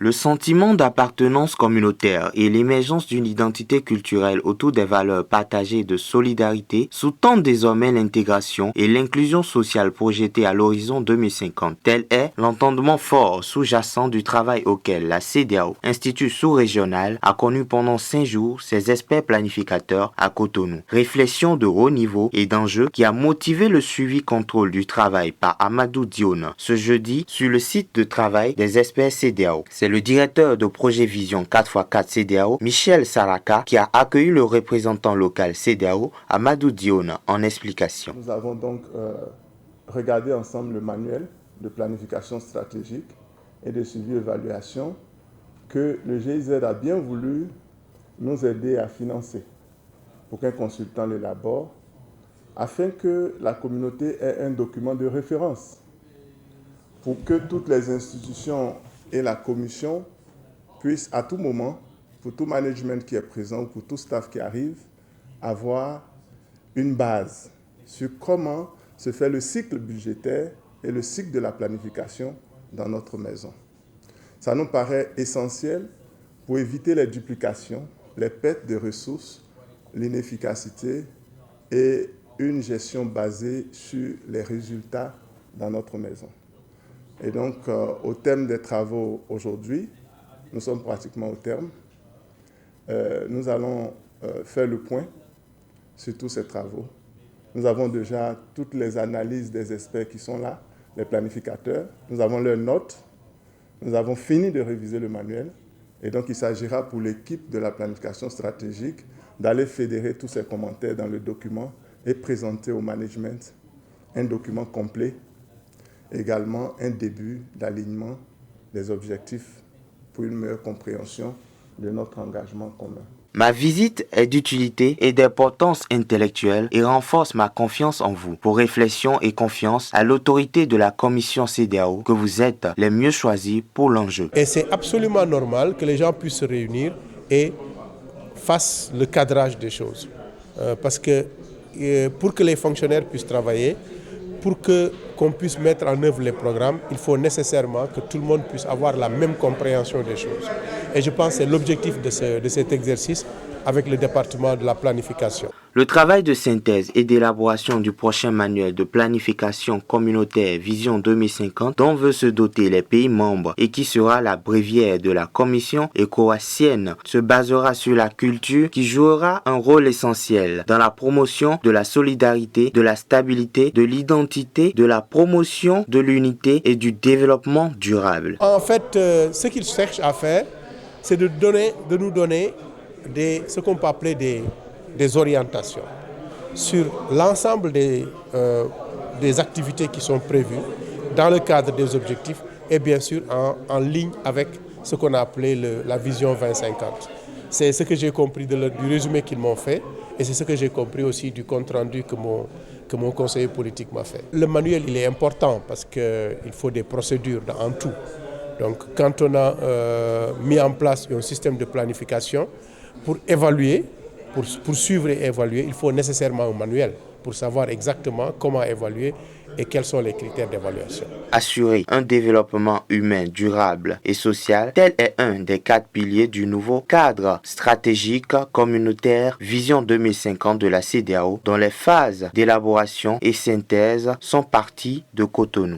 Le sentiment d'appartenance communautaire et l'émergence d'une identité culturelle autour des valeurs partagées de solidarité sous-tendent désormais l'intégration et l'inclusion sociale projetée à l'horizon 2050. Tel est l'entendement fort sous-jacent du travail auquel la CEDEAO, Institut sous-régional, a connu pendant 5 jours ses experts planificateurs à Cotonou. Réflexion de haut niveau et d'enjeu qui a motivé le suivi-contrôle du travail par Amadou Dione ce jeudi sur le site de travail des experts CEDEAO. C'est le directeur de projet Vision 4x4 CEDEAO, Michel Saraka, qui a accueilli le représentant local CEDEAO, Amadou Dione, en explication. Nous avons donc regardé ensemble le manuel de planification stratégique et de suivi-évaluation que le GIZ a bien voulu nous aider à financer pour qu'un consultant l'élabore, afin que la communauté ait un document de référence, pour que toutes les institutions et la commission puissent à tout moment, pour tout management qui est présent, pour tout staff qui arrive, avoir une base sur comment se fait le cycle budgétaire et le cycle de la planification dans notre maison. Ça nous paraît essentiel pour éviter les duplications, les pertes de ressources, l'inefficacité et une gestion basée sur les résultats dans notre maison. Et donc, au thème des travaux aujourd'hui, nous sommes pratiquement au terme. Nous allons faire le point sur tous ces travaux. Nous avons déjà toutes les analyses des experts qui sont là, les planificateurs. Nous avons leurs notes. Nous avons fini de réviser le manuel. Et donc, il s'agira pour l'équipe de la planification stratégique d'aller fédérer tous ces commentaires dans le document et présenter au management un document complet, également un début d'alignement des objectifs pour une meilleure compréhension de notre engagement commun. Ma visite est d'utilité et d'importance intellectuelle et renforce ma confiance en vous. Pour réflexion et confiance à l'autorité de la commission CEDEAO que vous êtes les mieux choisis pour l'enjeu. Et c'est absolument normal que les gens puissent se réunir et fassent le cadrage des choses. Parce que pour que les fonctionnaires puissent travailler, pour qu'on puisse mettre en œuvre les programmes, il faut nécessairement que tout le monde puisse avoir la même compréhension des choses. Et je pense que c'est l'objectif de cet exercice avec le département de la planification. Le travail de synthèse et d'élaboration du prochain manuel de planification communautaire Vision 2050 dont veut se doter les pays membres et qui sera la bréviaire de la commission écoassienne se basera sur la culture qui jouera un rôle essentiel dans la promotion de la solidarité, de la stabilité, de l'identité, de la promotion de l'unité et du développement durable. En fait, ce qu'ils cherchent à faire, c'est de nous donner ce qu'on peut appeler des orientations sur l'ensemble des activités qui sont prévues dans le cadre des objectifs et bien sûr en ligne avec ce qu'on a appelé la vision 2050. C'est ce que j'ai compris du résumé qu'ils m'ont fait et c'est ce que j'ai compris aussi du compte rendu que mon conseiller politique m'a fait. Le manuel, il est important parce qu'il faut des procédures en tout. Donc quand on a mis en place un système de planification pour évaluer, pour suivre et évaluer, il faut nécessairement un manuel pour savoir exactement comment évaluer et quels sont les critères d'évaluation. Assurer un développement humain durable et social, tel est un des 4 piliers du nouveau cadre stratégique communautaire Vision 2050 de la CEDEAO, dont les phases d'élaboration et synthèse sont parties de Cotonou.